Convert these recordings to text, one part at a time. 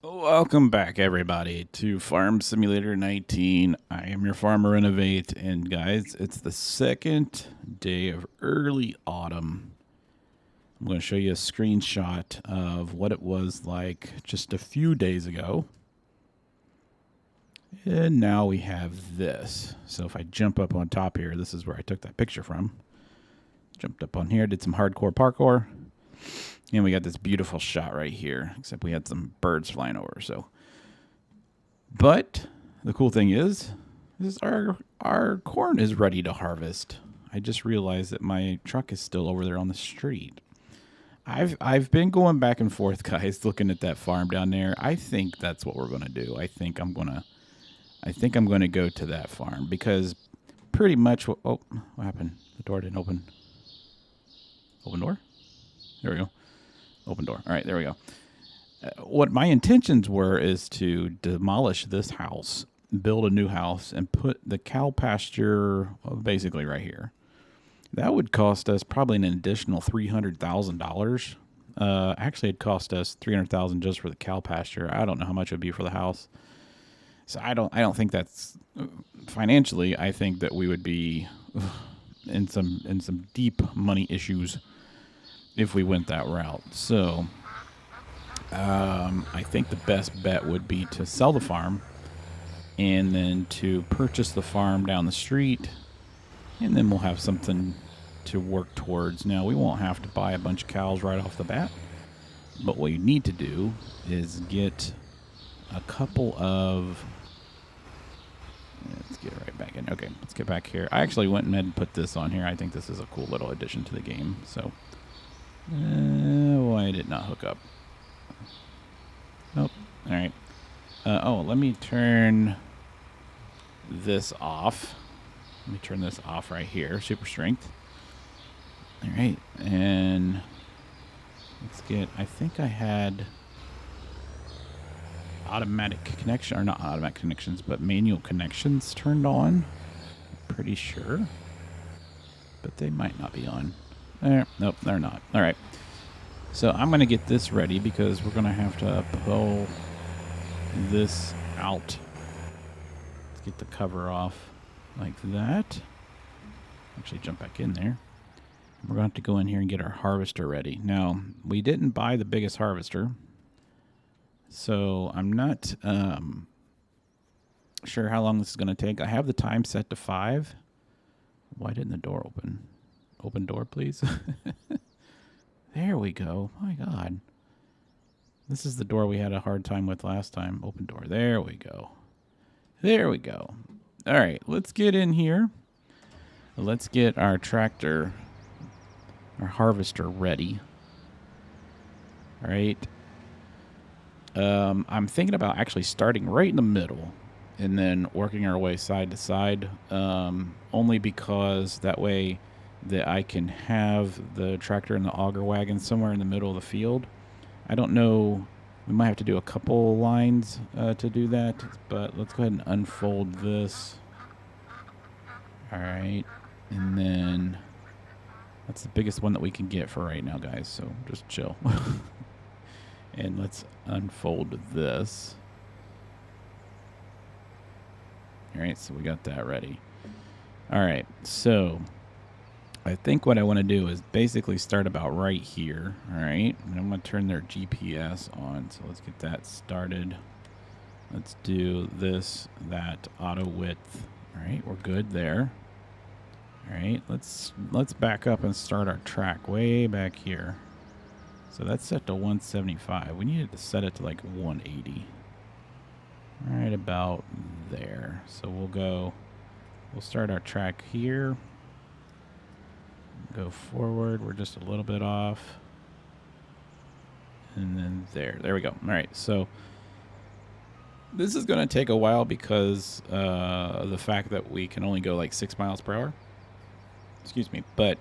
Welcome back, everybody, to Farm Simulator 19. I am your Farmer Innovate, and guys, it's the second day of early autumn. I'm going to show you a screenshot of what it was like just a few days ago. And now we have this. So if I jump up on top here, this is where I took that picture from. Jumped up on here, did some hardcore parkour. And we got this beautiful shot right here, except we had some birds flying over. But the cool thing is our corn is ready to harvest. I just realized that my truck is still over there on the street. I've been going back and forth, guys, looking at that farm down there. I think that's what we're gonna do. I think I'm gonna go to that farm because pretty much what happened? The door didn't open. Open door? There we go. Open door. All right, there we go. What my intentions were is to demolish this house, build a new house, and put the cow pasture basically right here. That would cost us probably an additional $300,000. Actually, it cost us $300,000 just for the cow pasture. I don't know how much it would be for the house. So I don't think that's financially. I think that we would be in some deep money issues if we went that route. So I think the best bet would be to sell the farm and then to purchase the farm down the street, and then we'll have something to work towards. Now, we won't have to buy a bunch of cows right off the bat, but what you need to do is get a couple of... Let's get right back in. Okay, let's get back here. I actually went ahead and put this on here. I think this is a cool little addition to the game. So, why did it not hook up? Nope. All right. Let me turn this off. Let me turn this off right here. Super strength. All right. And let's get, I think I had automatic connection, or not automatic connections, but manual connections turned on. Pretty sure. But they might not be on. Nope, they're not. All right. So I'm going to get this ready because we're going to have to pull this out. Let's get the cover off like that. Actually, jump back in there. We're going to have to go in here and get our harvester ready. Now, we didn't buy the biggest harvester, so I'm not sure how long this is going to take. I have the time set to 5. Why didn't the door open? Open door, please. There we go. My God. This is the door we had a hard time with last time. Open door. There we go. There we go. All right, let's get in here. Let's get our tractor, our harvester ready. All right. I'm thinking about actually starting right in the middle and then working our way side to side, only because that way that I can have the tractor and the auger wagon somewhere in the middle of the field. I don't know. We might have to do a couple lines to do that, but let's go ahead and unfold this. All right. And then that's the biggest one that we can get for right now, guys. So just chill. And let's unfold this. All right. So we got that ready. All right. So I think what I want to do is basically start about right here, all right? And I'm going to turn their GPS on, so let's get that started. Let's do this, that, auto width. All right, we're good there. All right, let's back up and start our track way back here. So that's set to 175. We needed to set it to like 180. Right about there. So we'll start our track here. Go forward. We're just a little bit off. And then there we go. All right. So this is going to take a while because of the fact that we can only go like 6 miles per hour. Excuse me. But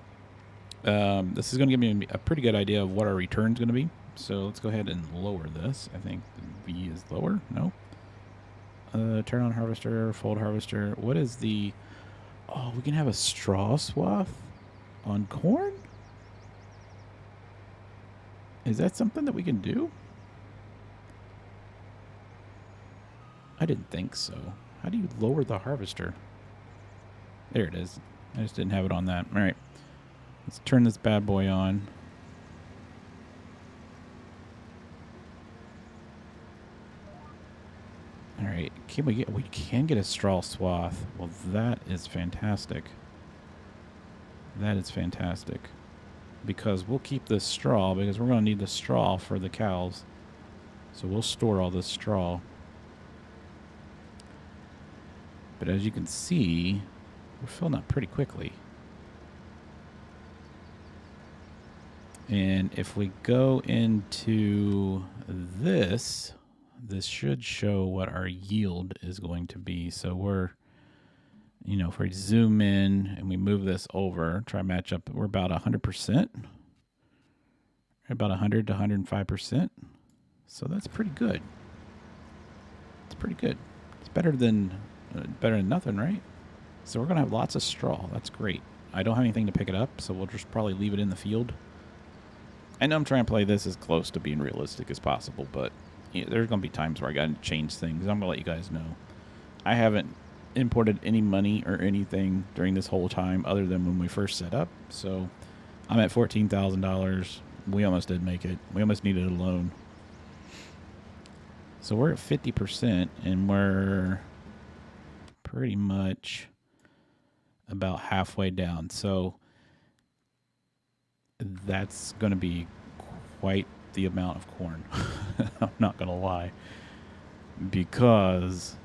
this is going to give me a pretty good idea of what our return is going to be. So let's go ahead and lower this. I think the V is lower. No. Turn on harvester, fold harvester. What is the... Oh, we can have a straw swath on corn? Is that something that we can do? I didn't think so. How do you lower the harvester? There it is. I just didn't have it on that. All right. Let's turn this bad boy on. All right. We can get a straw swath. Well, that is fantastic. That is fantastic. Because we'll keep this straw because we're going to need the straw for the cows. So we'll store all this straw. But as you can see, we're filling up pretty quickly. And if we go into this, this should show what our yield is going to be. So we're, you know, if we zoom in and we move this over, try match up, we're about 100%. About 100 to 105%. So that's pretty good. It's pretty good. It's better than nothing, right? So we're going to have lots of straw. That's great. I don't have anything to pick it up, so we'll just probably leave it in the field. I know I'm trying to play this as close to being realistic as possible, but you know, there's going to be times where I got to change things. I'm going to let you guys know. I haven't imported any money or anything during this whole time other than when we first set up. So I'm at $14,000. We almost did make it. We almost needed a loan. So we're at 50%, and we're pretty much about halfway down. So that's going to be quite the amount of corn. I'm not going to lie. Because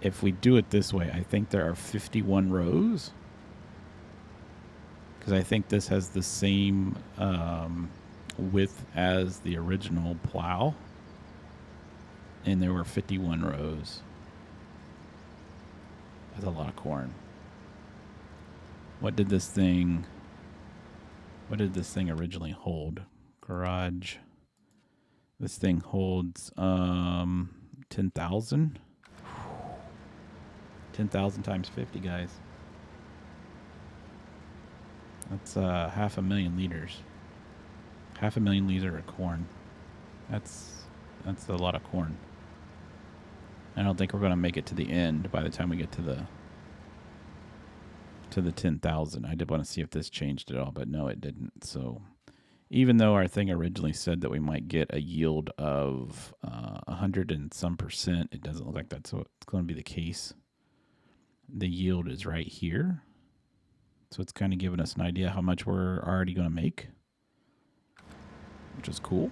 if we do it this way, I think there are 51 rows. Because I think this has the same width as the original plow. And there were 51 rows. That's a lot of corn. What did this thing originally hold? Garage. This thing holds 10,000. 10,000 times 50, guys. That's 500,000 liters. 500,000 liters of corn. That's a lot of corn. I don't think we're going to make it to the end by the time we get to the 10,000. I did want to see if this changed at all, but no, it didn't. So even though our thing originally said that we might get a yield of 100 and some percent, it doesn't look like that's what's going to be the case. The yield is right here. So it's kind of giving us an idea how much we're already going to make, which is cool.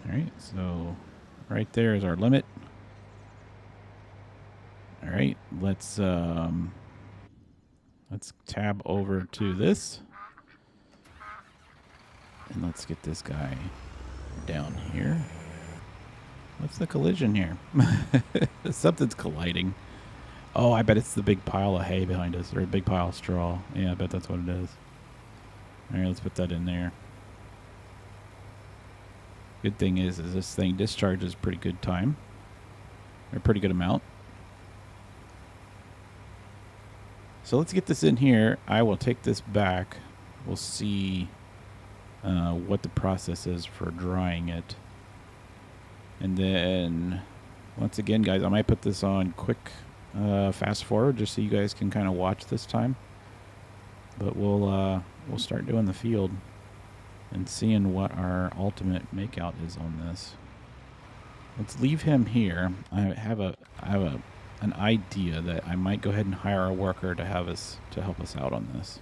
All right, so right there is our limit. All right, let's tab over to this. And let's get this guy down here. What's the collision here? Something's colliding. Oh, I bet it's the big pile of hay behind us, or a big pile of straw. Yeah, I bet that's what it is. All right, let's put that in there. Good thing is this thing discharges pretty good time. Or pretty good amount. So let's get this in here. I will take this back. We'll see what the process is for drying it. And then, once again, guys, I might put this on quick fast forward just so you guys can kind of watch this time. But we'll start doing the field and seeing what our ultimate makeout is on this. Let's leave him here. I have an idea that I might go ahead and hire a worker to help us out on this.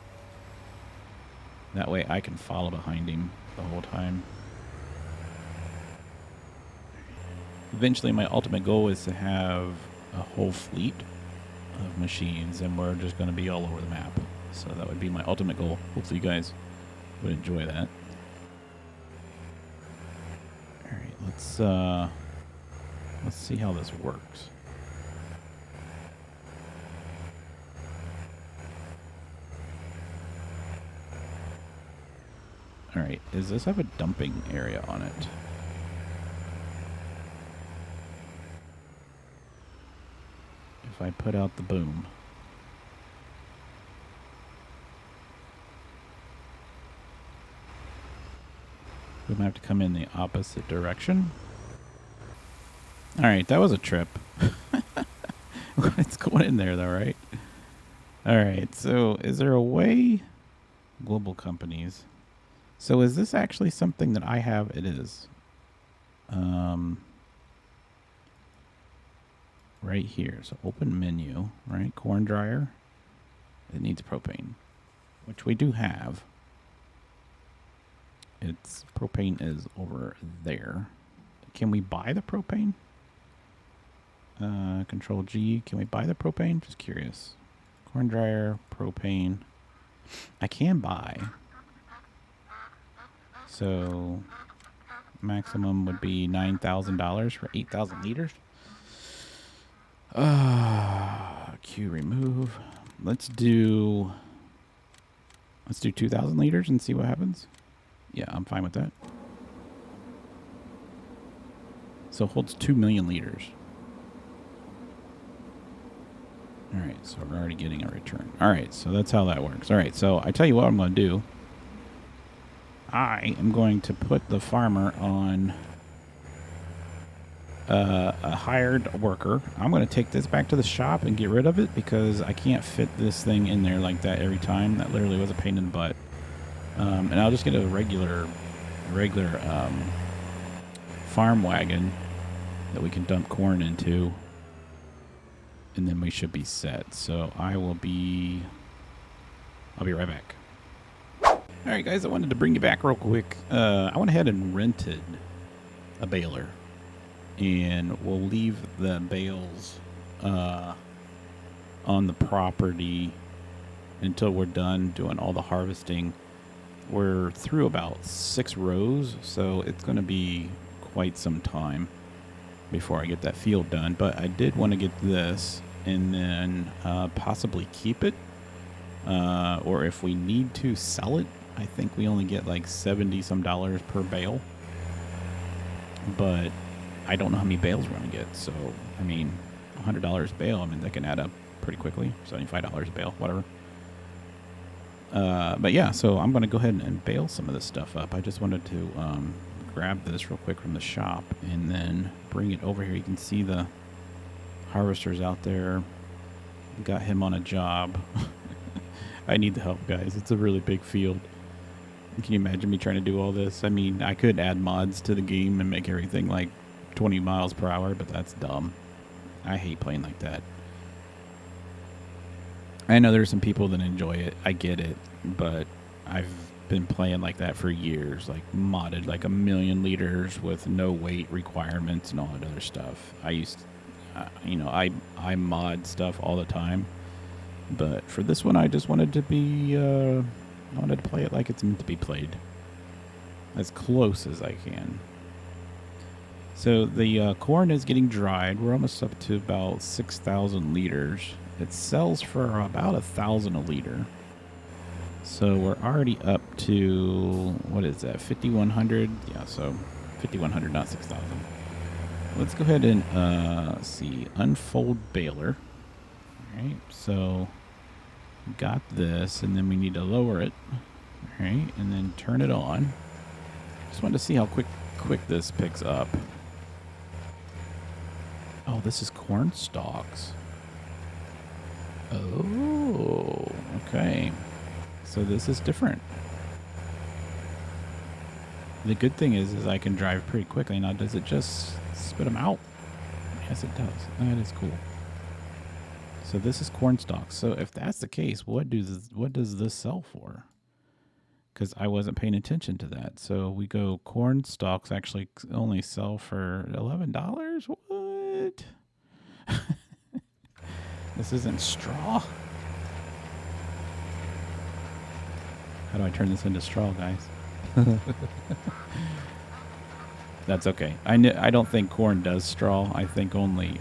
That way I can follow behind him the whole time. Eventually my ultimate goal is to have a whole fleet of machines, and we're just going to be all over the map. So that would be my ultimate goal. Hopefully you guys would enjoy that. Alright, let's see how this works. Alright, does this have a dumping area on it? If I put out the boom. We might have to come in the opposite direction. All right, that was a trip. It's going in there, though, right? All right, so is there a way? Global companies. So is this actually something that I have? It is. Um, right here. So open menu, right? Corn dryer. It needs propane, which we do have. Its propane is over there. Can we buy the propane? Control G. Can we buy the propane? Just curious. Corn dryer, propane. I can buy. So maximum would be $9,000 for 8,000 liters. Q remove. Let's do 2,000 liters and see what happens. Yeah, I'm fine with that. So it holds 2 million liters. All right, so we're already getting a return. All right, so that's how that works. All right, so I tell you what I'm going to do. I am going to put the farmer on a hired worker. I'm going to take this back to the shop and get rid of it because I can't fit this thing in there like that every time. That literally was a pain in the butt. And I'll just get a regular farm wagon that we can dump corn into. And then we should be set. So I'll be right back. All right, guys, I wanted to bring you back real quick. I went ahead and rented a baler. And we'll leave the bales on the property until we're done doing all the harvesting. We're through about 6 rows, so it's going to be quite some time before I get that field done. But I did want to get this and then possibly keep it. Or if we need to sell it, I think we only get like $70-some per bale. But I don't know how many bales we're going to get. So, I mean, $100 a bale, I mean, that can add up pretty quickly. $75 a bale, whatever. But yeah, so I'm going to go ahead and bale some of this stuff up. I just wanted to grab this real quick from the shop and then bring it over here. You can see the harvesters out there. Got him on a job. I need the help, guys. It's a really big field. Can you imagine me trying to do all this? I mean, I could add mods to the game and make everything like 20 miles per hour, but that's dumb. I hate playing like that. I know there's some people that enjoy it. I get it, but I've been playing like that for years, like modded like 1,000,000 liters with no weight requirements and all that other stuff. I used to, I mod stuff all the time, but for this one, I just wanted to be, I wanted to play it like it's meant to be played, as close as I can. So the corn is getting dried. We're almost up to about 6,000 liters. It sells for about 1,000 a liter. So we're already up to, what is that, 5,100? Yeah, so 5,100, not 6,000. Let's go ahead and see, unfold baler. All right, so got this, and then we need to lower it. All right, and then turn it on. Just wanted to see how quick this picks up. Oh, this is corn stalks. Oh, okay. So this is different. The good thing is I can drive pretty quickly. Now, does it just spit them out? Yes, it does. That is cool. So this is corn stalks. So if that's the case, what does this sell for? Because I wasn't paying attention to that. So we go corn stalks actually only sell for $11. What? This isn't straw. How do I turn this into straw, guys? That's okay. I don't think corn does straw. I think only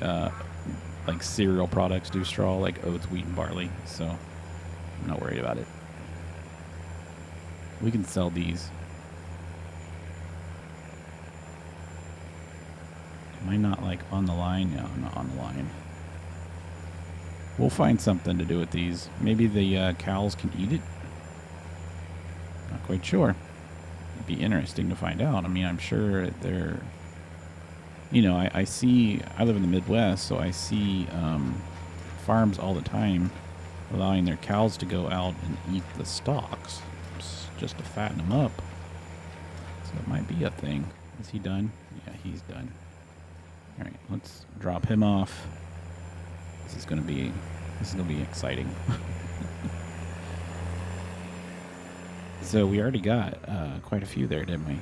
like cereal products do straw, like oats, wheat, and barley. So I'm not worried about it. We can sell these. Am I not like on the line? No, I'm not on the line. We'll find something to do with these. Maybe the cows can eat it? Not quite sure. It'd be interesting to find out. I mean, I'm sure they're you know, I see, I live in the Midwest, so I see farms all the time allowing their cows to go out and eat the stalks just to fatten them up. So it might be a thing. Is he done? Yeah, he's done. All right, let's drop him off. This is gonna be exciting. So we already got quite a few there, didn't we?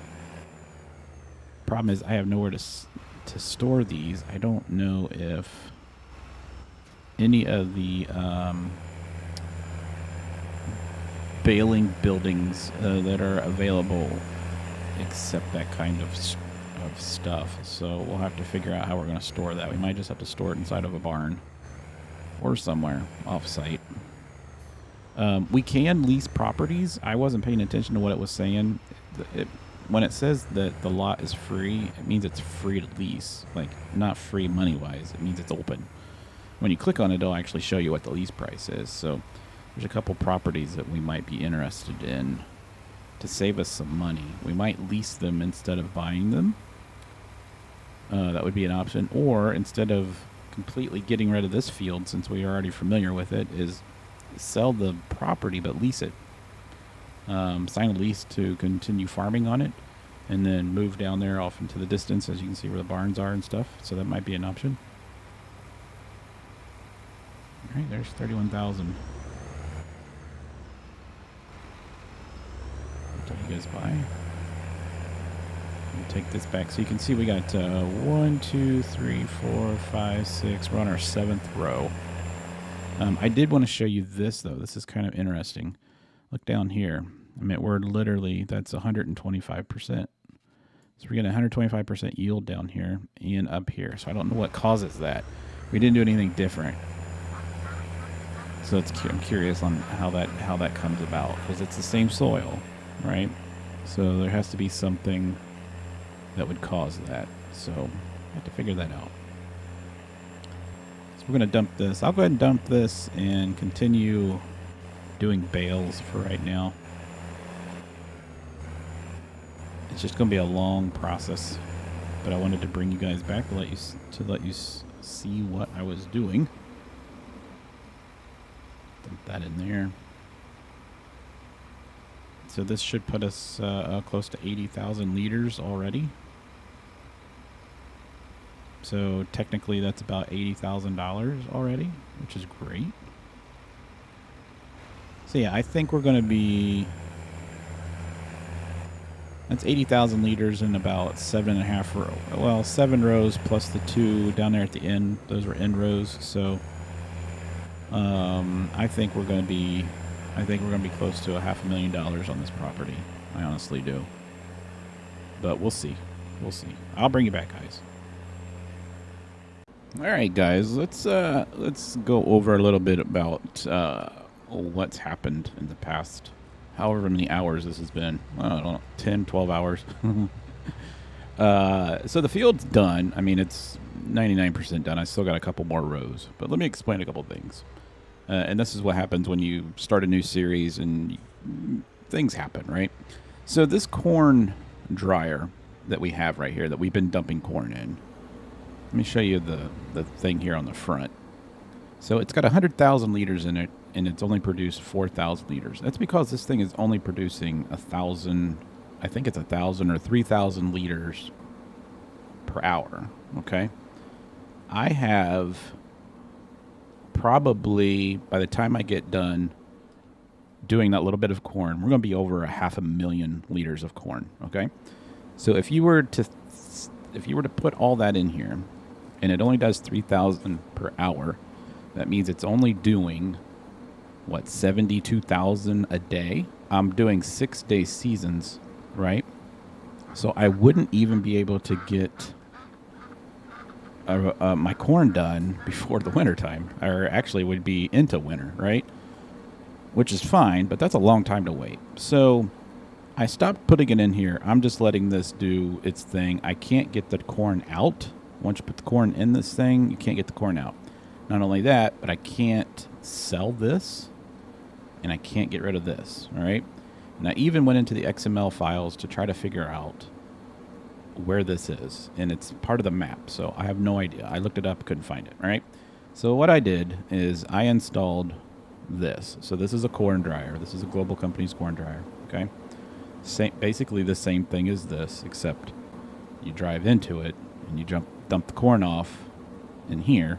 Problem is, I have nowhere to store these. I don't know if any of the baling buildings that are available accept that kind of stuff. So we'll have to figure out how we're going to store that. We might just have to store it inside of a barn or somewhere off-site. We can lease properties. I wasn't paying attention to what it was saying. When it says that the lot is free, it means it's free to lease. Like, not free money-wise. It means it's open. When you click on it, it'll actually show you what the lease price is. So there's a couple properties that we might be interested in to save us some money. We might lease them instead of buying them. That would be an option. Or instead of completely getting rid of this field, since we are already familiar with it, is sell the property but lease it. Sign a lease to continue farming on it, and then move down there off into the distance, as you can see where the barns are and stuff. So that might be an option. All right, there's 31,000. Until you guys buy. We'll take this back so you can see we got 1, 2, 3, 4, 5, 6. We're on our 7th row. I did want to show you this though. This is kind of interesting. Look down here. I mean, we're literally, that's 125%. So we're getting 125% yield down here and up here. So I don't know what causes that. We didn't do anything different. So I'm curious on how that comes about, because it's the same soil, right? So there has to be something that would cause that. So I have to figure that out. So we're going to dump this. I'll go ahead and dump this and continue doing bales for right now. It's just going to be a long process, but I wanted to bring you guys back to let you see what I was doing. Dump that in there. So this should put us close to 80,000 liters already. So technically that's about $80,000 already, which is great. So yeah, I think we're going to be... That's 80,000 liters in about 7.5 rows. Well, 7 rows plus the 2 down there at the end. Those were end rows. So I think we're going to be close to $500,000 on this property. I honestly do. But we'll see. We'll see. I'll bring you back, guys. All right, guys. Let's go over a little bit about what's happened in the past. However many hours this has been. I don't know, 10, 12 hours. So the field's done. I mean, it's 99% done. I still got a couple more rows. But let me explain a couple things. And this is what happens when you start a new series and things happen, right? So this corn dryer that we have right here that we've been dumping corn in. Let me show you the thing here on the front. So it's got 100,000 liters in it, and it's only produced 4,000 liters. That's because this thing is only producing 1,000, I think it's 1,000 or 3,000 liters per hour, okay? I have probably, by the time I get done doing that little bit of corn, we're going to be over 500,000 liters of corn, okay? So if you were to put all that in here, and it only does 3,000 per hour, that means it's only doing, what, 72,000 a day? I'm doing 6-day seasons, right? So I wouldn't even be able to get my corn done before the winter time, or actually would be into winter, right? Which is fine, but that's a long time to wait. So I stopped putting it in here. I'm just letting this do its thing. I can't get the corn out. Once you put the corn in this thing, you can't get the corn out. Not only that, but I can't sell this, and I can't get rid of this, all right? And I even went into the XML files to try to figure out where this is, and it's part of the map, so I have no idea. I looked it up, couldn't find it, right? So what I did is I installed this. So this is a corn dryer. This is a Global Company's corn dryer, okay? Basically the same thing as this, except you drive into it, and you dump the corn off in here,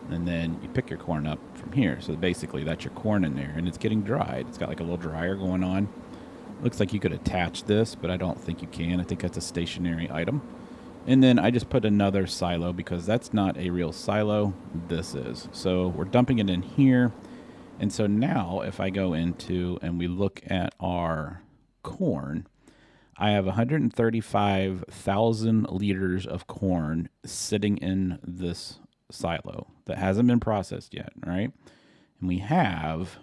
and then you pick your corn up from here. So basically that's your corn in there, and it's getting dried. It's got like a little dryer going on. Looks like you could attach this, but I don't think you can. I think that's a stationary item. And then I just put another silo because that's not a real silo. This is. So we're dumping it in here. And so now if I go into and we look at our corn, I have 135,000 liters of corn sitting in this silo that hasn't been processed yet, right? And we have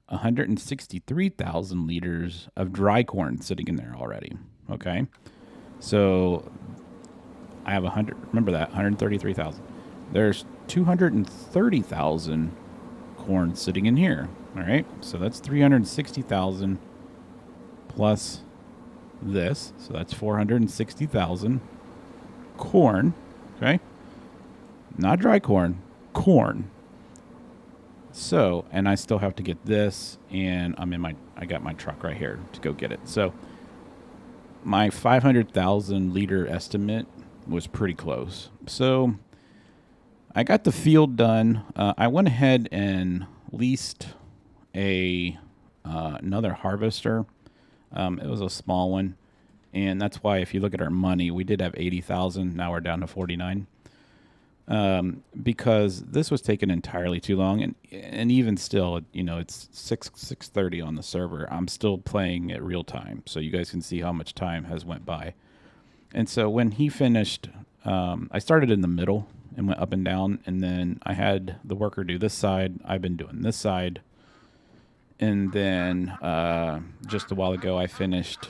163,000 liters of dry corn sitting in there already. Okay, so I have 133,000. There's 230,000 corn sitting in here. All right, so that's 360,000 plus this, so that's 460,000 corn. Okay, not dry corn, corn. So, and I still have to get this, and I got my truck right here to go get it. So my 500,000 liter estimate was pretty close. So I got the field done. I went ahead and leased another harvester. It was a small one, and that's why if you look at our money, we did have 80,000. Now we're down to 49. Because this was taking entirely too long, and even still, you know, it's 6:30 on the server. I'm still playing at real time, so you guys can see how much time has went by. And so when he finished, I started in the middle and went up and down, and then I had the worker do this side. I've been doing this side, and then just a while ago, I finished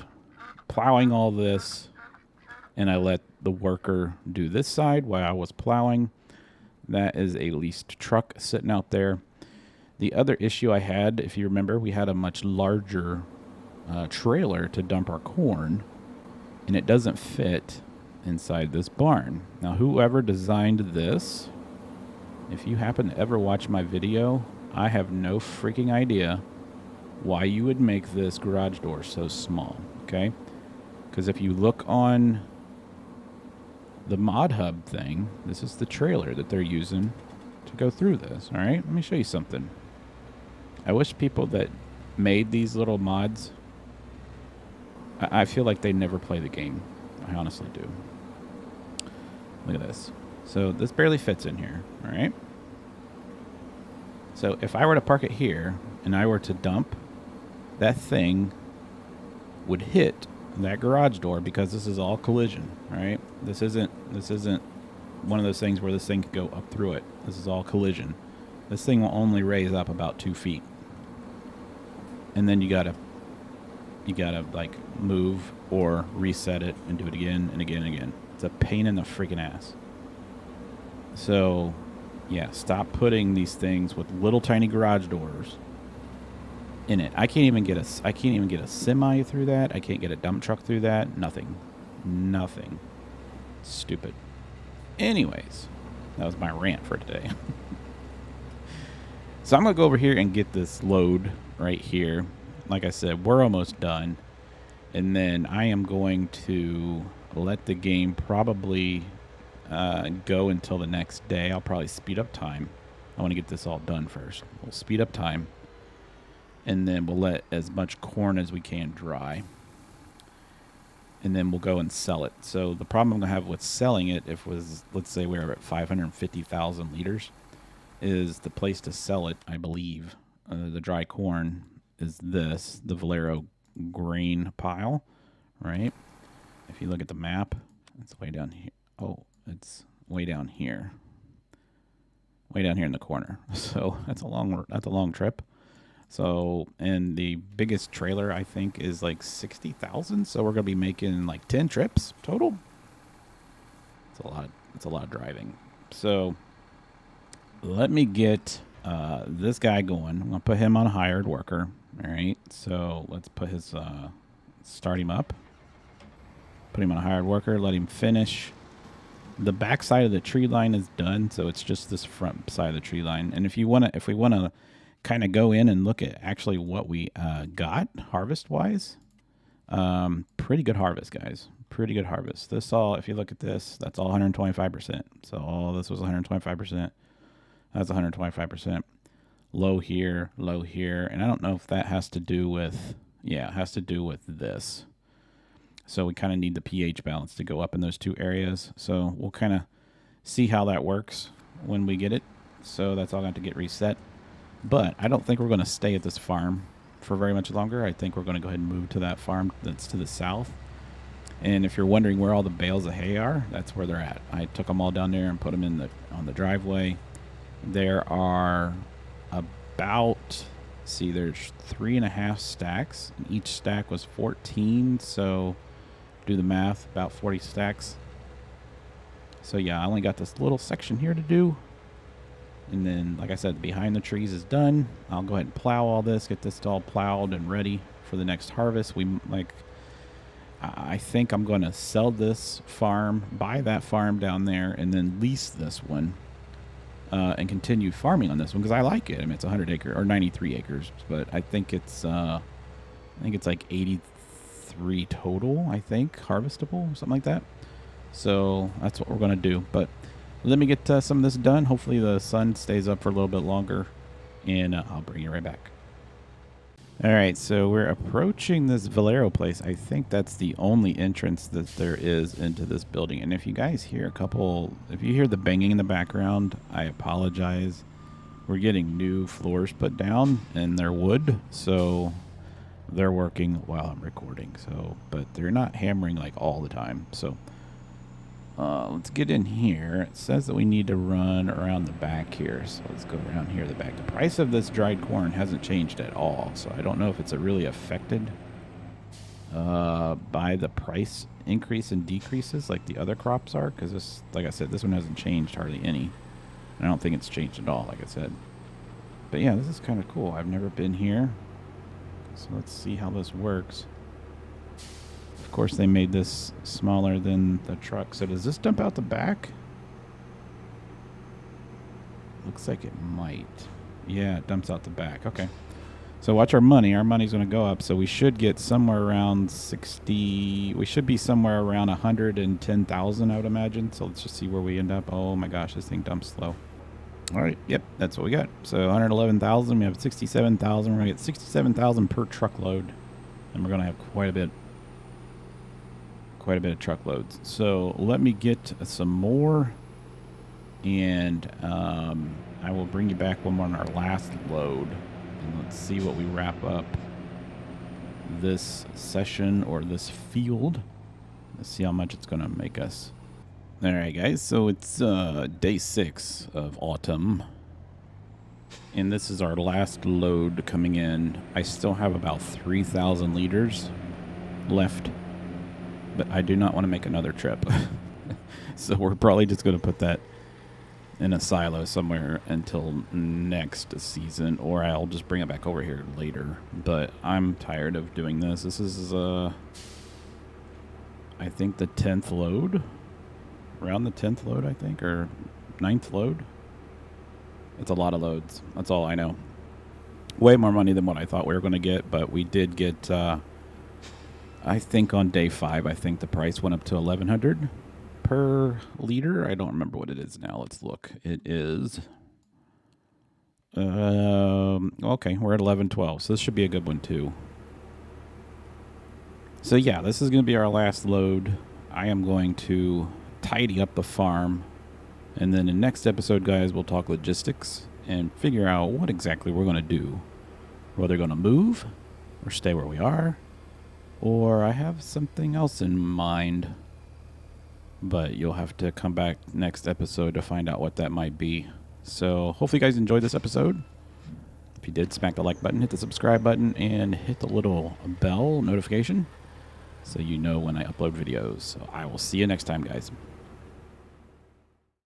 plowing all this, and I let the worker do this side while I was plowing. That is a leased truck sitting out there. The other issue I had, if you remember, we had a much larger trailer to dump our corn, and it doesn't fit inside this barn. Now, whoever designed this, if you happen to ever watch my video, I have no freaking idea why you would make this garage door so small, okay? Because if you look on the mod hub thing, this is the trailer that they're using to go through this. All right, let me show you something. I wish people that made these little mods, I feel like they never play the game. I honestly do. Look at this. So this barely fits in here. All right. So if I were to park it here and I were to dump, that thing would hit that garage door because this is all collision, right? This isn't one of those things where this thing could go up through it. This is all collision. This thing will only raise up about 2 feet. And then you gotta like move or reset it and do it again and again and again. It's a pain in the freaking ass. So yeah, stop putting these things with little tiny garage doors in it. I can't even get a semi through that. I can't get a dump truck through that. Nothing. Stupid. Anyways, that was my rant for today. So I'm gonna go over here and get this load right here. Like I said, we're almost done, and then I am going to let the game probably go until the next day. I'll probably speed up time. I want to get this all done first. We'll speed up time, and then we'll let as much corn as we can dry, and then we'll go and sell it. So the problem I'm going to have with selling it, let's say we were at 550,000 liters, is the place to sell it, I believe, the dry corn, is the Valero grain pile, right? If you look at the map, it's way down here. Oh, it's way down here. Way down here in the corner. So that's a long trip. So, and the biggest trailer, I think, is like 60,000. So we're going to be making like 10 trips total. It's a lot of driving. So let me get this guy going. I'm going to put him on a hired worker. All right. So let's put his, start him up. Put him on a hired worker. Let him finish. The back side of the tree line is done, so it's just this front side of the tree line. And if we want to kind of go in and look at actually what we got harvest-wise, pretty good harvest, guys. Pretty good harvest. This all, if you look at this, that's all 125%. So all this was 125%. That's 125%. Low here, and I don't know if that has to do with, yeah, it has to do with this. So we kind of need the pH balance to go up in those two areas. So we'll kind of see how that works when we get it. So that's all going to get reset. But I don't think we're going to stay at this farm for very much longer. I think we're going to go ahead and move to that farm that's to the south. And if you're wondering where all the bales of hay are, that's where they're at. I took them all down there and put them in on the driveway. There are about, see, there's 3.5 stacks. And each stack was 14, so do the math, about 40 stacks. So yeah, I only got this little section here to do. And then, like I said, behind the trees is done. I'll go ahead and plow all this, get this all plowed and ready for the next harvest. I think I'm going to sell this farm, buy that farm down there, and then lease this one and continue farming on this one because I like it. I mean, it's 100 acres or 93 acres, but I think it's like 83 total. I think harvestable, something like that. So that's what we're going to do. But let me get some of this done. Hopefully the sun stays up for a little bit longer, and I'll bring you right back. All right, so we're approaching this Valero place. I think that's the only entrance that there is into this building. And if you guys hear if you hear the banging in the background, I apologize. We're getting new floors put down, and they're wood, so they're working while I'm recording. So, but they're not hammering like all the time. So let's get in here. It says that we need to run around the back here. So let's go around here, the back. The price of this dried corn hasn't changed at all. So I don't know if it's really affected by the price increase and decreases like the other crops are. Because this, like I said, this one hasn't changed hardly any. I don't think it's changed at all, like I said. But yeah, this is kind of cool. I've never been here. So let's see how this works. Of course, they made this smaller than the truck. So does this dump out the back? Looks like it might. Yeah, it dumps out the back. Okay. So watch our money. Our money's going to go up. So we should get somewhere around 60. We should be somewhere around 110,000, I would imagine. So let's just see where we end up. Oh my gosh, this thing dumps slow. All right. Yep, that's what we got. So 111,000. We have 67,000. We're going to get 67,000 per truckload. And we're going to have quite a bit of truckloads. So let me get some more, and I will bring you back when we're on our last load, and let's see what we wrap up this session or this field. Let's see how much it's going to make us. All right, guys. So it's day 6 of autumn, and this is our last load coming in. I still have about 3,000 liters left, but I do not want to make another trip. So we're probably just going to put that in a silo somewhere until next season, or I'll just bring it back over here later. But I'm tired of doing this. This is, I think, the 10th load. Around the 10th load, I think, or 9th load. It's a lot of loads. That's all I know. Way more money than what I thought we were going to get, but we did get... I think on day 5, I think the price went up to $1,100 per liter. I don't remember what it is now. Let's look. It is, okay, we're at 11.12, so this should be a good one too. So yeah, this is going to be our last load. I am going to tidy up the farm, and then in the next episode, guys, we'll talk logistics and figure out what exactly we're going to do. Whether we're going to move or stay where we are, or I have something else in mind, but you'll have to come back next episode to find out what that might be. So hopefully you guys enjoyed this episode. If you did, smack the like button, hit the subscribe button, and hit the little bell notification so you know when I upload videos. So I will see you next time, guys.